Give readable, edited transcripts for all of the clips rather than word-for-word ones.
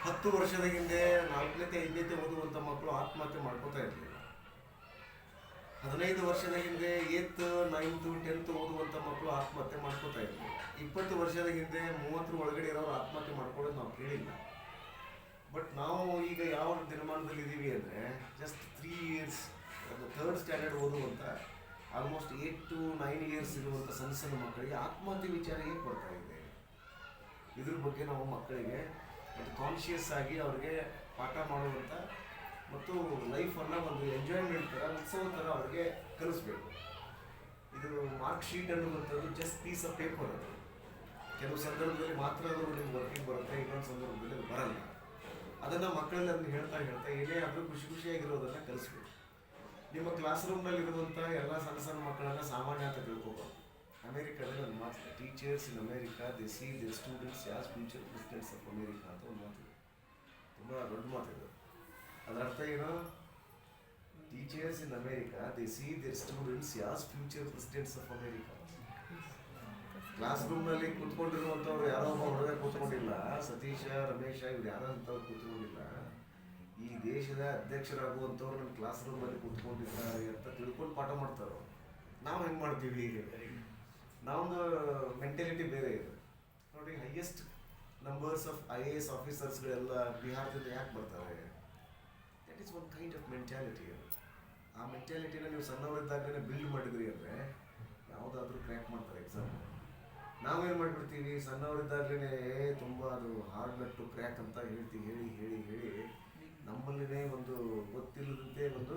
10 ವರ್ಷದ ಹಿಂದೆ 4ನೇ 5ನೇ ಓದುವಂಥ ಮಕ್ಕಳು ಆತ್ಮಹತ್ಯೆ ಮಾಡ್ಕೋತಾ ಇರಲಿಲ್ಲ. 15 ವರ್ಷದ ಹಿಂದೆ 8th 9th 10th ಓದುವಂಥ ಮಕ್ಕಳು ಆತ್ಮಹತ್ಯೆ ಮಾಡ್ಕೋತಾ ಇರಲಿಲ್ಲ. 20 ವರ್ಷದ ಹಿಂದೆ 30 ಒಳಗಡೆ ಇರೋರು ಆತ್ಮಹತ್ಯೆ ಮಾಡ್ಕೊಳ್ಳೋದು ನಾವು ಕೇಳಿಲ್ಲ. ಬಟ್ ನಾವು ಈಗ ಯಾವ ದಿನಮಾನದಲ್ಲಿ ಇದ್ದೀವಿ ಅಂದರೆ ಜಸ್ಟ್ 3 years 3rd ಸ್ಟ್ಯಾಂಡರ್ಡ್ ಓದುವಂಥ ಆಲ್ಮೋಸ್ಟ್ 8 to 9 years ಇರುವಂಥ ಸಣ್ಣ ಸಣ್ಣ ಮಕ್ಕಳಿಗೆ ಆತ್ಮಹತ್ಯೆ ವಿಚಾರ ಹೇಗೆ ಬರ್ತಾ ಇದೆ. ಇದ್ರ ಬಗ್ಗೆ ನಾವು ಮಕ್ಕಳಿಗೆ ಮತ್ತು ಕಾನ್ಷಿಯಸ್ ಆಗಿ ಅವ್ರಿಗೆ ಪಾಠ ಮಾಡುವಂಥ ಮತ್ತು ಲೈಫನ್ನು ಒಂದು ಎಂಜಾಯ್ಮೆಂಟ್ ಥರ ಉತ್ಸವ ಥರ ಅವ್ರಿಗೆ ಕಲಿಸ್ಬೇಕು. ಇದು ಮಾರ್ಕ್ ಶೀಟ್ ಅನ್ನುವಂಥದ್ದು ಜಸ್ಟ್ ಪೀಸ್ ಆಫ್ ಪೇಪರ್. ಅದು ಕೆಲವು ಸಂದರ್ಭದಲ್ಲಿ ಮಾತ್ರ ಅದು ನಿಮ್ಗೆ ವರ್ಕಿಂಗ್ ಬರುತ್ತೆ, ಇನ್ನೊಂದು ಸಂದರ್ಭದಲ್ಲಿ ಅದು ಬರಲ್ಲ. ಅದನ್ನು ಮಕ್ಕಳಲ್ಲಿ ಅದನ್ನು ಹೇಳ್ತಾ ಏನೇ ಆದರೂ ಖುಷಿಯಾಗಿರೋದನ್ನು ಕಲಿಸ್ಬೇಕು. ನಿಮ್ಮ ಕ್ಲಾಸ್ ರೂಮ್ನಲ್ಲಿರುವಂಥ ಎಲ್ಲ ಸಣ್ಣ ಸಣ್ಣ ಮಕ್ಕಳನ್ನು ಸಾಮಾನ್ಯ ಅಂತ ತಿಳ್ಕೊಬಾರ್ದು. ಅಮೇರಿಕಾದಲ್ಲಿ ಒಂದು ಮಾತು, teachers in America they see their students as future presidents of America ಅಂತ ಒಂದು ಮಾತು. ತುಂಬ ದೊಡ್ಡ ಮಾತಿದೆ. ಅದರ ಅರ್ಥ ಏನು? Teachers in America they see their students as future presidents of America. Class ರೂಮ್ನಲ್ಲಿ ಕೂತ್ಕೊಂಡಿರುವಂಥವ್ರು ಯಾರೋ ಒಬ್ಬ ಹುಡುಗ ಕೂತ್ಕೊಂಡಿಲ್ಲ, ಸತೀಶ ರಮೇಶ ಇವ್ರು ಯಾರೋ ಅಂಥವ್ರು ಕೂತ್ಕೊಂಡಿಲ್ಲ. ಈ ದೇಶದ ಅಧ್ಯಕ್ಷರಾಗುವಂಥವ್ರು ನನ್ನ ಕ್ಲಾಸ್ ರೂಮಲ್ಲಿ ಕೂತ್ಕೊಂಡಿದ್ದಾರೆ ಅಂತ ತಿಳ್ಕೊಂಡು ಪಾಠ ಮಾಡ್ತಾರೆ. ನಾವು ಹೆಂಗೆ ಮಾಡ್ತೀವಿ? ನಾವೊಂದು ಮೆಂಟಾಲಿಟಿ ಬೇರೆ ಇದೆ ನೋಡಿ. ಹೈಯೆಸ್ಟ್ ನಂಬರ್ಸ್ ಆಫ್ IAS ಆಫೀಸರ್ಸ್ಗಳೆಲ್ಲ ಬಿಹಾರದಿಂದ ಯಾಕೆ ಬರ್ತಾರೆ? That is one kind of mentality. ಆ ಮೆಂಟಾಲಿಟಿನ ನೀವು ಸಣ್ಣವರಿದ್ದಾಗಲೇ ಬಿಲ್ಡ್ ಮಾಡಿದ್ರಿ ಅಂದರೆ ಯಾವುದಾದ್ರೂ ಕ್ರ್ಯಾಕ್ ಮಾಡ್ತಾರೆ ಎಕ್ಸಾಮ್. ನಾವೇನು ಮಾಡಿಬಿಡ್ತೀವಿ, ಸಣ್ಣವರಿದ್ದಾಗಲೇ ತುಂಬ ಅದು ಹಾರ್ಡ್ ನಟ್ ಟು ಕ್ರ್ಯಾಕ್ ಅಂತ ಹೇಳ್ತೀವಿ. ಹೇಳಿ ನಮ್ಮಲ್ಲಿನೇ ಒಂದು ಗೊತ್ತಿಲ್ಲದಂತೆ ಒಂದು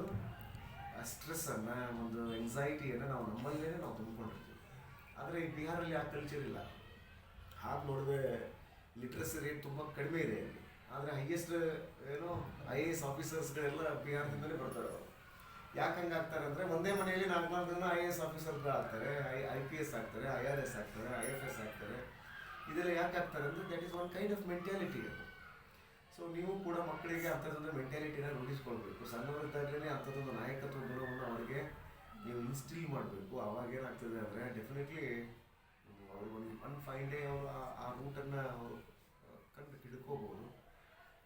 ಸ್ಟ್ರೆಸ್ಸನ್ನು, ಒಂದು ಎಂಗ್ಸೈಟಿಯನ್ನು ನಮ್ಮಲ್ಲೇ ನಾವು ತುಂಬಿಕೊಂಡಿರ್ತೀವಿ. ಆದರೆ ಈ ಬಿಹಾರಲ್ಲಿ ಆ ಕಲ್ಚರ್ ಇಲ್ಲ. ಹಾಗೆ ನೋಡಿದ್ರೆ ಲಿಟ್ರಸಿ ರೇಟ್ ತುಂಬ ಕಡಿಮೆ ಇದೆ ಅಲ್ಲಿ. ಆದರೆ ಹೈಯೆಸ್ಟ್ IAS ಆಫೀಸರ್ಸ್ಗಳೆಲ್ಲ ಬಿಹಾರದಿಂದಲೇ ಬರ್ತಾರೆ. ಅವರು ಯಾಕೆ ಹಂಗೆ ಆಗ್ತಾರೆ ಅಂದರೆ ಒಂದೇ ಮನೆಯಲ್ಲಿ 4 ಜನ IAS ಆಫೀಸರ್ಗಳು ಆಗ್ತಾರೆ, IPS ಆಗ್ತಾರೆ, IRS ಆಗ್ತಾರೆ, IFS ಆಗ್ತಾರೆ. ಇದೆಲ್ಲ ಯಾಕೆ ಆಗ್ತಾರೆ ಅಂದರೆ that is one kind of mentality ಅದು. ಸೊ ನೀವು ಕೂಡ ಮಕ್ಕಳಿಗೆ ಅಂಥದ್ದೊಂದು ಮೆಂಟಾಲಿಟಿನ ರೂಢಿಸ್ಕೊಳ್ಬೇಕು. ಸಣ್ಣವರಿದ್ದಾಗಲೇ ಅಂಥದ್ದೊಂದು ನಾಯಕತ್ವ ಗುಣವನ್ನು ಅವರಿಗೆ ನೀವು ಇನ್ಸ್ಟಿಲ್ ಮಾಡಬೇಕು. ಆವಾಗ ಏನಾಗ್ತದೆ ಅಂದರೆ ಡೆಫಿನೆಟ್ಲಿ ಅವರು ಒಂದು ಫೈನ್ ಡೇ ಅವರು ಆ ರೂಟನ್ನು ಅವರು ಕಂಡು ಹಿಡ್ಕೋಬೋದು.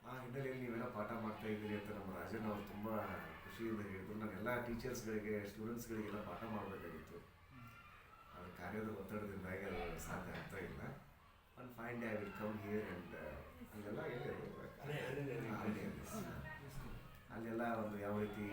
ಆ ಹಿನ್ನೆಲೆಯಲ್ಲಿ ನೀವೆಲ್ಲ ಪಾಠ ಮಾಡ್ತಾ ಇದ್ದೀರಿ ಅಂತ ನಮ್ಮ ರಾಜನ್ ಅವರು ತುಂಬ ಖುಷಿಯಿಂದ ಹೇಳಿದ್ರು. ನಾನು ಎಲ್ಲ ಟೀಚರ್ಸ್ಗಳಿಗೆ ಸ್ಟೂಡೆಂಟ್ಸ್ಗಳಿಗೆಲ್ಲ ಪಾಠ ಮಾಡಬೇಕಾಗಿತ್ತು. ಅದು ಕಾರ್ಯದ ಒತ್ತಡದಿಂದಾಗಿ ಅದು ಸಾಧ್ಯ ಆಗ್ತಾ ಇಲ್ಲ. One fine day I will come here and ಅಲ್ಲೆಲ್ಲ ಎಲ್ಲಿ ಅಲ್ಲೆಲ್ಲ ಒಂದು ಯಾವ ರೀತಿ